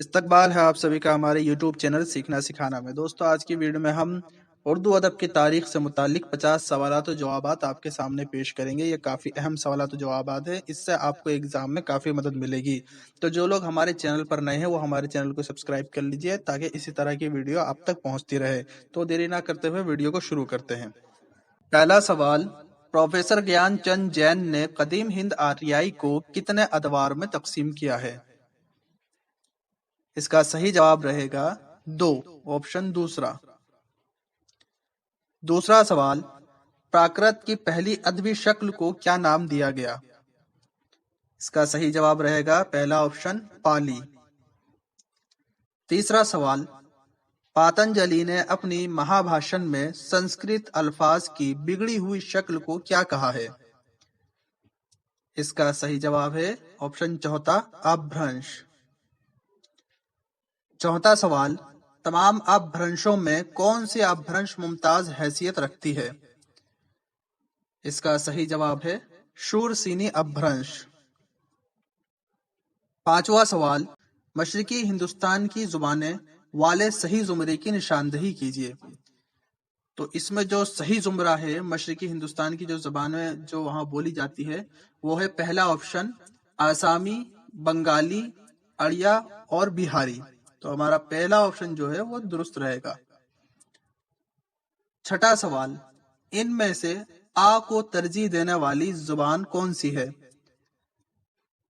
استقبال ہے آپ سبھی کا ہمارے یوٹیوب چینل سیکھنا سکھانا میں۔ دوستو آج کی ویڈیو میں ہم اردو ادب کی تاریخ سے متعلق 50 سوالات و جوابات آپ کے سامنے پیش کریں گے۔ یہ کافی اہم سوالات و جوابات ہیں، اس سے آپ کو ایگزام میں کافی مدد ملے گی۔ تو جو لوگ ہمارے چینل پر نئے ہیں وہ ہمارے چینل کو سبسکرائب کر لیجئے تاکہ اسی طرح کی ویڈیو آپ تک پہنچتی رہے۔ تو دیری نہ کرتے ہوئے ویڈیو کو شروع کرتے ہیں۔ پہلا سوال، پروفیسر گیان چند جین نے قدیم ہند آریائی کو کتنے ادوار میں تقسیم کیا ہے؟ اس کا صحیح جواب رہے گا 2، آپشن دوسرا۔ دوسرا سوال، پراکرت کی پہلی ادبی شکل کو کیا نام دیا گیا؟ اس کا صحیح جواب رہے گا پہلا آپشن پالی۔ تیسرا سوال، پاتنجلی نے اپنی مہابھاشن میں سنسکرت الفاظ کی بگڑی ہوئی شکل کو کیا کہا ہے؟ اس کا صحیح جواب ہے آپشن چوتھا، اپبھرنش۔ چوتھا سوال، تمام اپبھرنشوں میں کون سی اپبھرنش ممتاز حیثیت رکھتی ہے؟ اس کا صحیح جواب ہے شورسینی اپبھرنش۔ پانچواں سوال، مشرقی ہندوستان کی زبانیں والے صحیح زمرے کی نشاندہی کیجیے۔ تو اس میں جو صحیح زمرہ ہے مشرقی ہندوستان کی جو زبانیں جو وہاں بولی جاتی ہے وہ ہے پہلا آپشن آسامی، بنگالی، اڑیا اور بہاری۔ تو ہمارا پہلا آپشن جو ہے وہ درست رہے گا۔ چھٹا سوال، ان میں سے آ کو ترجیح دینے والی زبان کون سی ہے؟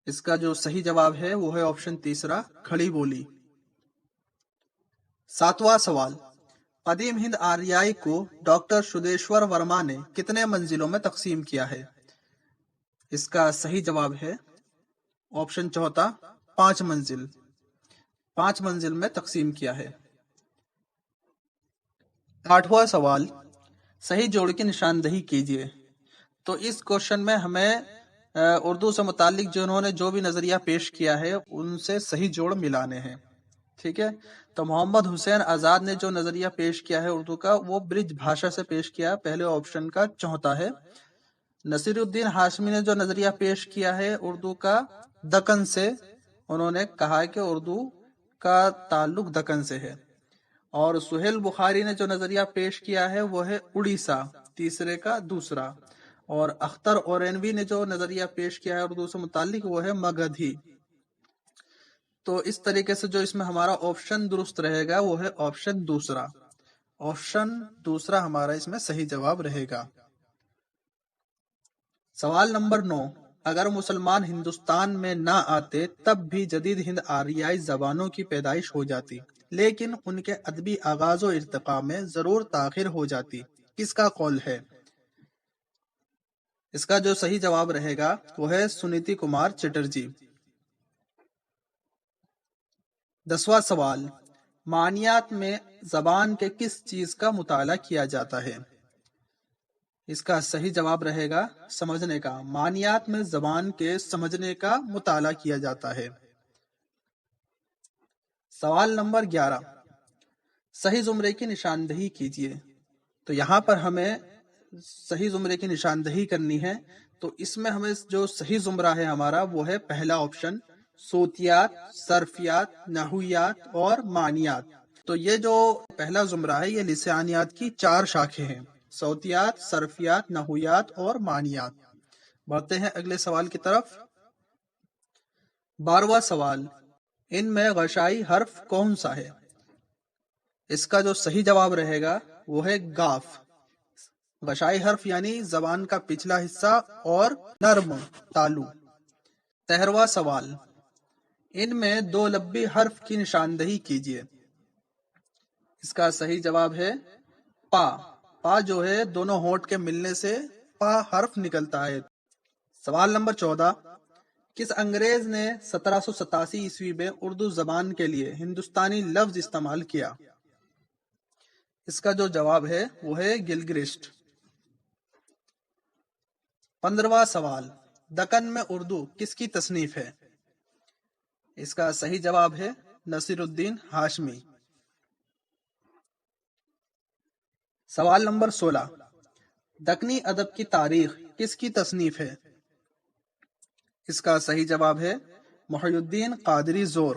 اس کا جو صحیح جواب ہے وہ ہے آپشن تیسرا، کھڑی بولی۔ ساتواں سوال، قدیم ہند آریائی کو ڈاکٹر شدیشور ورما نے کتنے منزلوں میں تقسیم کیا ہے؟ اس کا صحیح جواب ہے آپشن چوتھا، 5 منزل۔ 5 منزل میں تقسیم کیا ہے۔ آٹھواں سوال، صحیح جوڑ کی نشاندہی کیجیے۔ تو اس کوشچن میں ہمیں اردو سے متعلق جنہوں نے جو بھی نظریہ پیش کیا ہے ان سے صحیح جوڑ ملانے ہیں، ٹھیک ہے؟ تو محمد حسین آزاد نے جو نظریہ پیش کیا ہے اردو کا وہ برج بھاشا سے پیش کیا، پہلے آپشن کا چوتھا ہے۔ نصیر الدین ہاشمی نے جو نظریہ پیش کیا ہے اردو کا دکن سے، انہوں نے کہا کہ اردو کا تعلق دکن سے ہے۔ اور سہیل بخاری نے جو نظریہ پیش کیا ہے وہ ہے اڑیسہ، تیسرے کا دوسرا۔ اور اختر اورینوی نے جو نظریہ پیش کیا ہے اردو سے متعلق وہ ہے مگدھی۔ تو اس طریقے سے جو اس میں ہمارا آپشن درست رہے گا وہ ہے آپشن دوسرا۔ آپشن دوسرا ہمارا اس میں صحیح جواب رہے گا۔ سوال نمبر 9، اگر مسلمان ہندوستان میں نہ آتے تب بھی جدید ہند آریائی زبانوں کی پیدائش ہو جاتی، لیکن ان کے ادبی آغاز و ارتقاء میں ضرور تاخیر ہو جاتی، کس کا قول ہے؟ اس کا جو صحیح جواب رہے گا وہ ہے سنیتی کمار چٹرجی۔ 10واں سوال، معنیات میں زبان کے کس چیز کا مطالعہ کیا جاتا ہے؟ اس کا صحیح جواب رہے گا سمجھنے کا۔ معنیات میں زبان کے سمجھنے کا مطالعہ کیا جاتا ہے۔ سوال نمبر 11، صحیح زمرے کی نشاندہی کیجیے۔ تو یہاں پر ہمیں صحیح زمرے کی نشاندہی کرنی ہے، تو اس میں ہمیں جو صحیح زمرہ ہے ہمارا وہ ہے پہلا آپشن صوتیات، صرفیات، نحویات اور معنیات۔ تو یہ جو پہلا زمرہ ہے یہ لسانیات کی 4 شاخیں ہیں، صوتیات، صرفیات، نحویات اور معنیات۔ بڑھتے ہیں اگلے سوال کی طرف۔ 12واں سوال، ان میں غشائی حرف کون سا ہے؟ اس کا جو صحیح جواب رہے گا وہ ہے گاف۔ غشائی حرف یعنی زبان کا پچھلا حصہ اور نرم تالو۔ 13واں سوال، ان میں 2 لبی حرف کی نشاندہی کیجیے۔ اس کا صحیح جواب ہے پا۔ پا جو ہے دونوں ہونٹ کے ملنے سے پا حرف نکلتا ہے۔ سوال نمبر 14، کس انگریز نے 1787 عیسوی میں اردو زبان کے لیے ہندوستانی لفظ استعمال کیا؟ اس کا جو جواب ہے وہ ہے گلگرسٹ۔ 15واں سوال، دکن میں اردو کس کی تصنیف ہے؟ اس کا صحیح جواب ہے نصیر الدین ہاشمی۔ سوال نمبر 16، دکنی ادب کی تاریخ کس کی تصنیف ہے؟ اس کا صحیح جواب ہے محی الدین قادری زور۔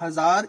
1000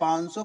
500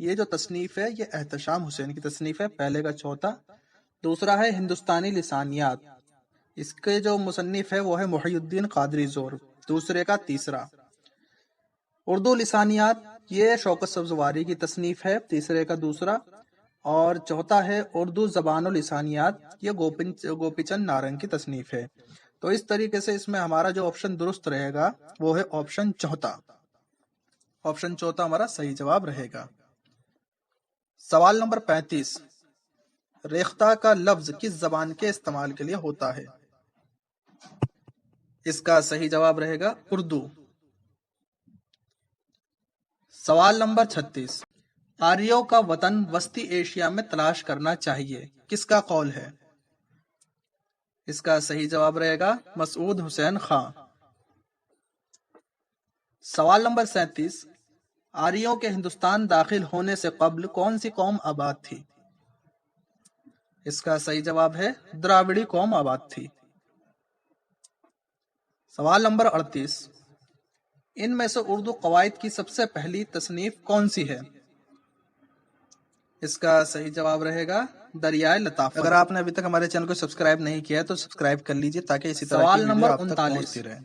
یہ جو تصنیف ہے یہ احتشام حسین کی تصنیف ہے، پہلے کا چوتھا۔ دوسرا ہے ہندوستانی لسانیات، اس کے جو مصنف ہے وہ ہے محی الدین قادری زور، دوسرے کا تیسرا۔ اردو لسانیات یہ شوکت سبزواری کی تصنیف ہے، تیسرے کا دوسرا۔ اور چوتھا ہے اردو زبان و لسانیات، یہ گوپی چند نارنگ کی تصنیف ہے۔ تو اس طریقے سے اس میں ہمارا جو آپشن درست رہے گا وہ ہے آپشن چوتھا۔ آپشن چوتھا ہمارا صحیح جواب رہے گا۔ سوال نمبر 35، ریختہ کا لفظ کس زبان کے استعمال کے لیے ہوتا ہے؟ اس کا صحیح جواب رہے گا اردو۔ سوال نمبر 36، آریوں کا وطن وسطی ایشیا میں تلاش کرنا چاہیے، کس کا قول ہے؟ اس کا صحیح جواب رہے گا مسعود حسین خان۔ سوال نمبر 37، آریوں کے ہندوستان داخل ہونے سے قبل کون سی قوم آباد تھی؟ اس کا صحیح جواب ہے دراوڑی قوم آباد تھی۔ سوال نمبر 38، ان میں سے اردو قواعد کی سب سے پہلی تصنیف کون سی ہے؟ اس کا صحیح جواب رہے گا دریائے لطافت۔ اگر آپ نے ابھی تک ہمارے چینل کو سبسکرائب نہیں کیا ہے تو سبسکرائب کر لیجئے تاکہ اسی طرح سوال کی ویڈیو نمبر آپ تک 39، پہنچتی رہے۔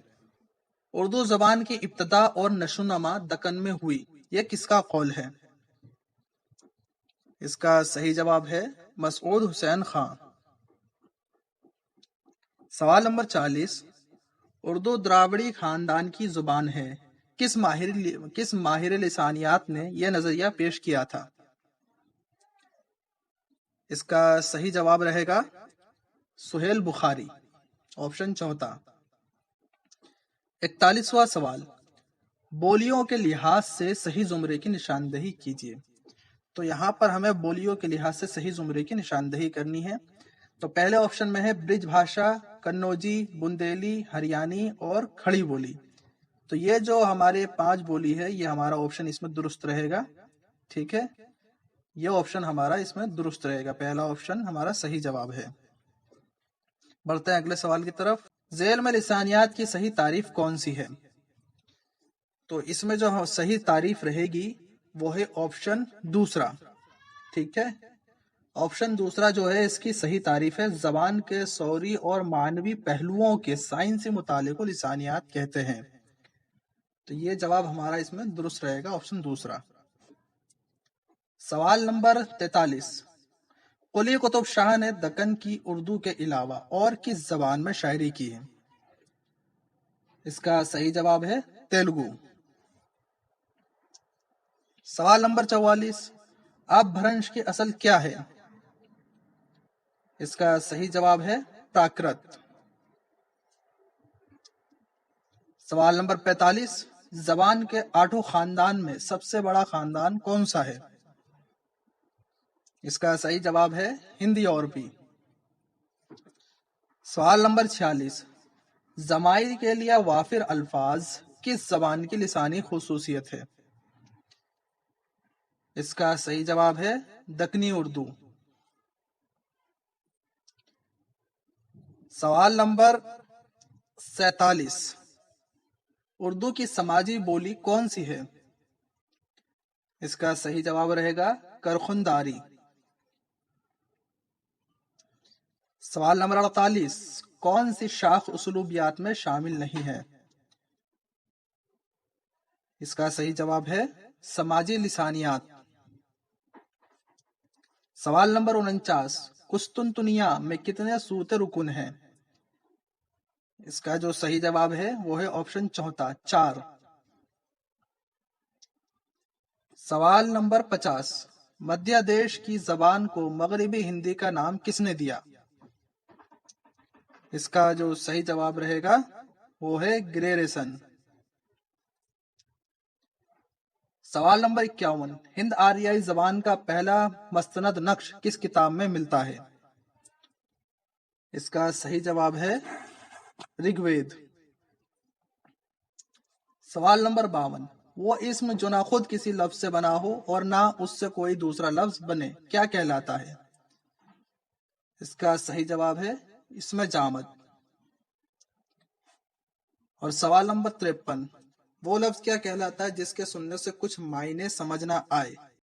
اردو زبان کی ابتدا اور نشو و نما دکن میں ہوئی، یہ کس کا قول ہے؟ اس کا صحیح جواب ہے مسعود حسین خان۔ سوال نمبر 40، اردو دراوڑی خاندان کی زبان ہے، کس ماہر لسانیات نے یہ نظریہ پیش کیا تھا؟ اس کا صحیح جواب رہے گا سہیل بخاری، آپشن چوتھا۔ 41واں سوال، بولیوں کے لحاظ سے صحیح زمرے کی نشاندہی کیجیے۔ تو یہاں پر ہمیں بولیوں کے لحاظ سے صحیح زمرے کی نشاندہی کرنی ہے۔ تو پہلے آپشن میں ہے برج بھاشا، کنوجی، بندیلی، ہریانی اور کھڑی بولی۔ تو یہ جو ہمارے 5 بولی ہے یہ ہمارا آپشن اس میں درست رہے گا، ٹھیک ہے، یہ آپشن ہمارا اس میں درست رہے گا، پہلا آپشن ہمارا صحیح جواب ہے۔ بڑھتے ہیں اگلے سوال کی طرف، ذیل میں لسانیات کی صحیح تعریف کون سی ہے؟ تو اس میں جو صحیح تعریف رہے گی وہ ہے آپشن دوسرا، ٹھیک ہے۔ آپشن دوسرا جو ہے اس کی صحیح تعریف ہے زبان کے سوری اور معنوی پہلوؤں کے سائنسی مطالعے کو لسانیات کہتے ہیں۔ تو یہ جواب ہمارا اس میں درست رہے گا آپشن دوسرا۔ سوال نمبر 43، قلی قطب شاہ نے دکن کی اردو کے علاوہ اور کس زبان میں شاعری کی ہے؟ اس کا صحیح جواب ہے تیلگو۔ سوال نمبر 44، آپ بھرنش کی اصل کیا ہے؟ اس کا صحیح جواب ہے پراکرت۔ سوال نمبر 45، زبان کے 8 خاندان میں سب سے بڑا خاندان کون سا ہے؟ اس کا صحیح جواب ہے ہندی عربی۔ سوال نمبر 46، ضمائر کے لیے وافر الفاظ کس زبان کی لسانی خصوصیت ہے؟ اس کا صحیح جواب ہے دکنی اردو۔ سوال نمبر 47، اردو کی سماجی بولی کون سی ہے؟ اس کا صحیح جواب رہے گا کرخنداری۔ سوال نمبر 48، کون سی شاخ اسلوبیات میں شامل نہیں ہے؟ اس کا صحیح جواب ہے سماجی لسانیات۔ سوال نمبر 49، قسطنطنیہ میں کتنے صوت رکن ہیں؟ اس کا جو صحیح جواب ہے وہ ہے آپشن چوتھا، 4۔ سوال نمبر 50، مدھیہ دیش کی زبان کو مغربی ہندی کا نام کس نے دیا؟ اس کا جو صحیح جواب رہے گا وہ ہے گریرسن۔ سوال نمبر 51، ہند آریائی زبان کا پہلا مستند نقش کس کتاب میں ملتا ہے؟ اس کا صحیح جواب ہے رگ وید۔ سوال نمبر 52، وہ اسم جو نہ خود کسی لفظ سے بنا ہو اور نہ اس سے کوئی دوسرا لفظ بنے کیا کہلاتا ہے؟ اس کا صحیح جواب ہے اسم جامد۔ اور سوال نمبر 53، وہ لفظ کیا کہلاتا ہے جس کے سننے سے کچھ معنی سمجھ نہ آئے؟